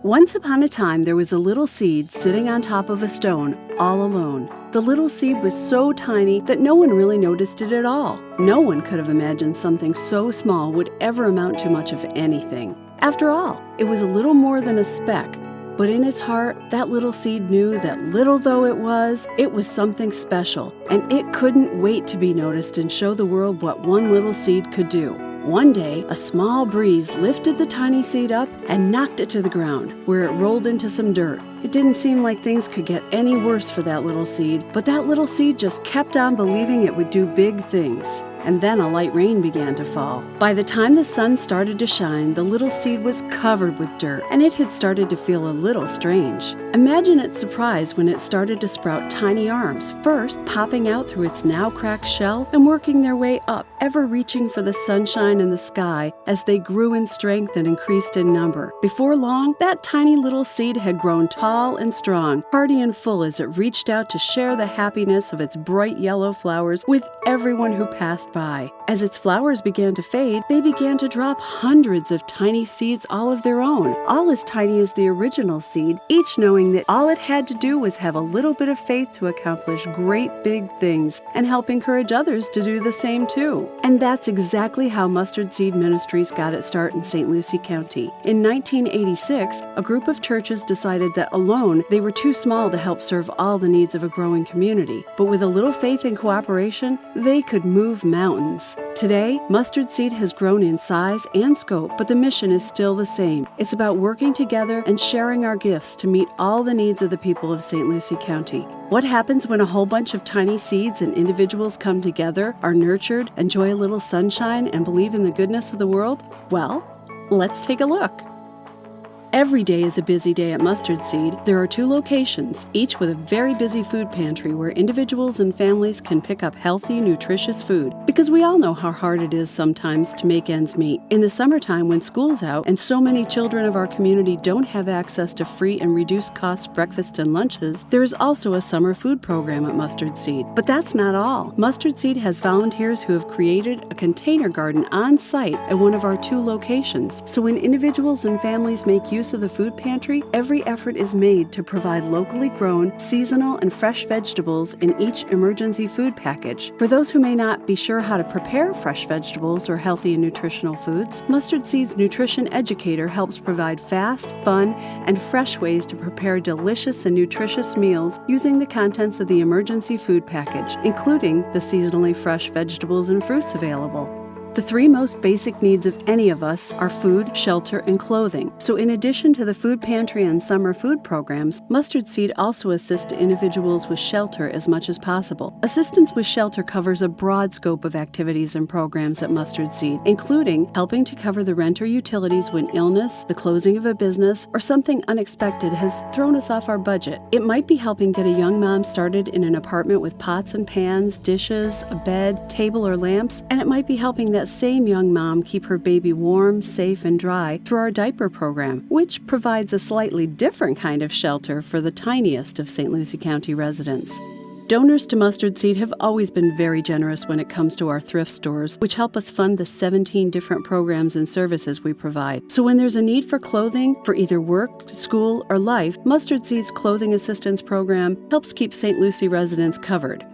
Once upon a time, there was a little seed sitting on top of a stone, all alone. The little seed was so tiny that no one really noticed it at all. No one could have imagined something so small would ever amount to much of anything. After all, it was a little more than a speck. But in its heart, that little seed knew that little though it was something special, and it couldn't wait to be noticed and show the world what one little seed could do. One day, a small breeze lifted the tiny seed up and knocked it to the ground, where it rolled into some dirt. It didn't seem like things could get any worse for that little seed, but that little seed just kept on believing it would do big things. And then a light rain began to fall. By the time the sun started to shine, the little seed was covered with dirt, and it had started to feel a little strange. Imagine its surprise when it started to sprout tiny arms, first popping out through its now cracked shell and working their way up, ever reaching for the sunshine and the sky as they grew in strength and increased in number. Before long, that tiny little seed had grown tall and strong, hearty and full as it reached out to share the happiness of its bright yellow flowers with everyone who passed by. As its flowers began to fade, they began to drop hundreds of tiny seeds all of their own, all as tiny as the original seed, each knowing that all it had to do was have a little bit of faith to accomplish great big things and help encourage others to do the same too. And that's exactly how Mustard Seed Ministries got its start in St. Lucie County. In 1986, a group of churches decided that alone they were too small to help serve all the needs of a growing community. But with a little faith and cooperation, they could move mountains. Today, Mustard Seed has grown in size and scope, but the mission is still the same. It's about working together and sharing our gifts to meet all the needs of the people of St. Lucie County. What happens when a whole bunch of tiny seeds and individuals come together, are nurtured, enjoy a little sunshine, and believe in the goodness of the world? Well, let's take a look. Every day is a busy day at Mustard Seed. There are 2 locations, each with a very busy food pantry where individuals and families can pick up healthy, nutritious food. Because we all know how hard it is sometimes to make ends meet. In the summertime when school's out and so many children of our community don't have access to free and reduced cost breakfast and lunches, there is also a summer food program at Mustard Seed. But that's not all. Mustard Seed has volunteers who have created a container garden on site at one of our 2 locations. So when individuals and families make use of the food pantry, every effort is made to provide locally grown, seasonal, and fresh vegetables in each emergency food package. For those who may not be sure how to prepare fresh vegetables or healthy and nutritional foods, Mustard Seed's nutrition educator helps provide fast, fun, and fresh ways to prepare delicious and nutritious meals using the contents of the emergency food package, including the seasonally fresh vegetables and fruits available. The 3 most basic needs of any of us are food, shelter, and clothing. So in addition to the food pantry and summer food programs, Mustard Seed also assists individuals with shelter as much as possible. Assistance with shelter covers a broad scope of activities and programs at Mustard Seed, including helping to cover the rent or utilities when illness, the closing of a business, or something unexpected has thrown us off our budget. It might be helping get a young mom started in an apartment with pots and pans, dishes, a bed, table, or lamps, and it might be helping that same young mom keep her baby warm, safe, and dry through our diaper program, which provides a slightly different kind of shelter for the tiniest of St. Lucie County residents. Donors to Mustard Seed have always been very generous when it comes to our thrift stores, which help us fund the 17 different programs and services we provide. So when there's a need for clothing for either work, school, or life, Mustard Seed's Clothing Assistance Program helps keep St. Lucie residents covered.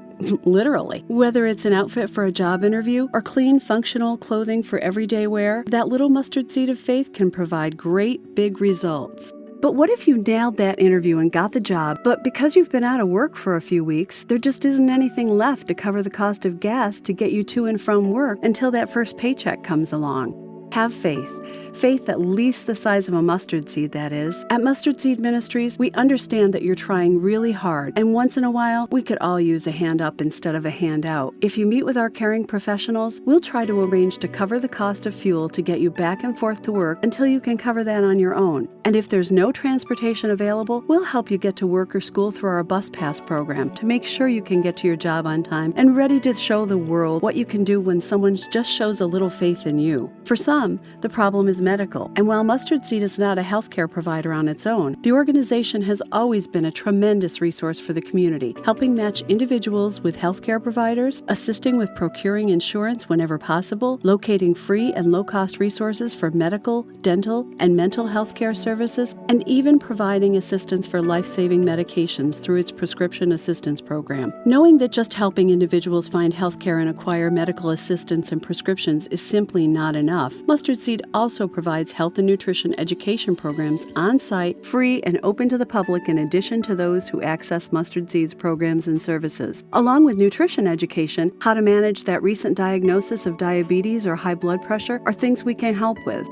Literally. Whether it's an outfit for a job interview or clean, functional clothing for everyday wear, that little mustard seed of faith can provide great, big results. But what if you nailed that interview and got the job, but because you've been out of work for a few weeks, there just isn't anything left to cover the cost of gas to get you to and from work until that first paycheck comes along? Have faith. Faith at least the size of a mustard seed, that is. At Mustard Seed Ministries, we understand that you're trying really hard, and once in a while, we could all use a hand up instead of a hand out. If you meet with our caring professionals, we'll try to arrange to cover the cost of fuel to get you back and forth to work until you can cover that on your own. And if there's no transportation available, we'll help you get to work or school through our Bus Pass program to make sure you can get to your job on time and ready to show the world what you can do when someone just shows a little faith in you. For some, the problem is medical, and while Mustard Seed is not a healthcare provider on its own, the organization has always been a tremendous resource for the community, helping match individuals with healthcare providers, assisting with procuring insurance whenever possible, locating free and low-cost resources for medical, dental, and mental health care services, services, and even providing assistance for life-saving medications through its prescription assistance program. Knowing that just helping individuals find healthcare and acquire medical assistance and prescriptions is simply not enough, Mustard Seed also provides health and nutrition education programs on-site, free, and open to the public in addition to those who access Mustard Seed's programs and services. Along with nutrition education, how to manage that recent diagnosis of diabetes or high blood pressure are things we can help with.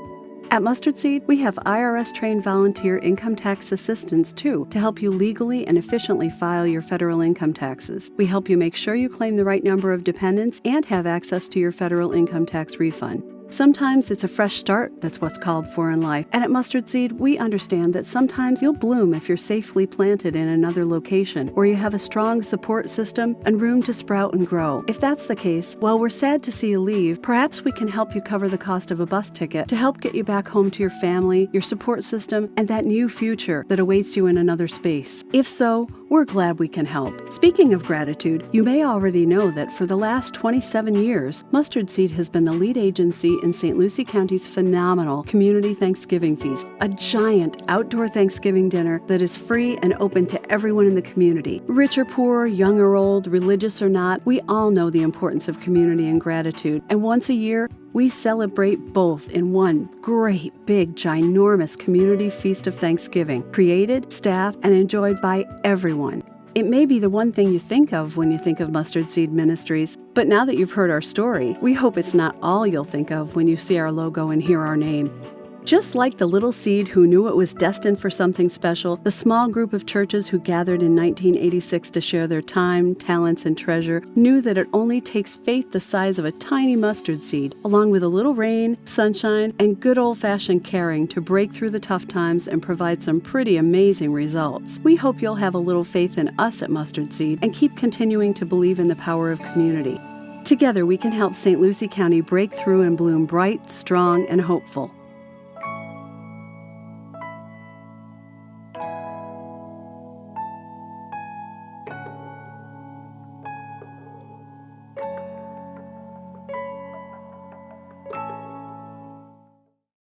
At Mustard Seed, we have IRS-trained volunteer income tax assistants, too, to help you legally and efficiently file your federal income taxes. We help you make sure you claim the right number of dependents and have access to your federal income tax refund. Sometimes it's a fresh start that's what's called for in life, and at Mustard Seed, we understand that sometimes you'll bloom if you're safely planted in another location where you have a strong support system and room to sprout and grow. If that's the case, while we're sad to see you leave, perhaps we can help you cover the cost of a bus ticket to help get you back home to your family, your support system, and that new future that awaits you in another space. If so, we're glad we can help. Speaking of gratitude, you may already know that for the last 27 years, Mustard Seed has been the lead agency in St. Lucie County's phenomenal Community Thanksgiving Feast, a giant outdoor Thanksgiving dinner that is free and open to everyone in the community. Rich or poor, young or old, religious or not, we all know the importance of community and gratitude, and once a year, we celebrate both in one great, big, ginormous community feast of Thanksgiving, created, staffed, and enjoyed by everyone. It may be the one thing you think of when you think of Mustard Seed Ministries, but now that you've heard our story, we hope it's not all you'll think of when you see our logo and hear our name. Just like the little seed who knew it was destined for something special, the small group of churches who gathered in 1986 to share their time, talents, and treasure knew that it only takes faith the size of a tiny mustard seed, along with a little rain, sunshine, and good old-fashioned caring to break through the tough times and provide some pretty amazing results. We hope you'll have a little faith in us at Mustard Seed and keep continuing to believe in the power of community. Together, we can help St. Lucie County break through and bloom bright, strong, and hopeful.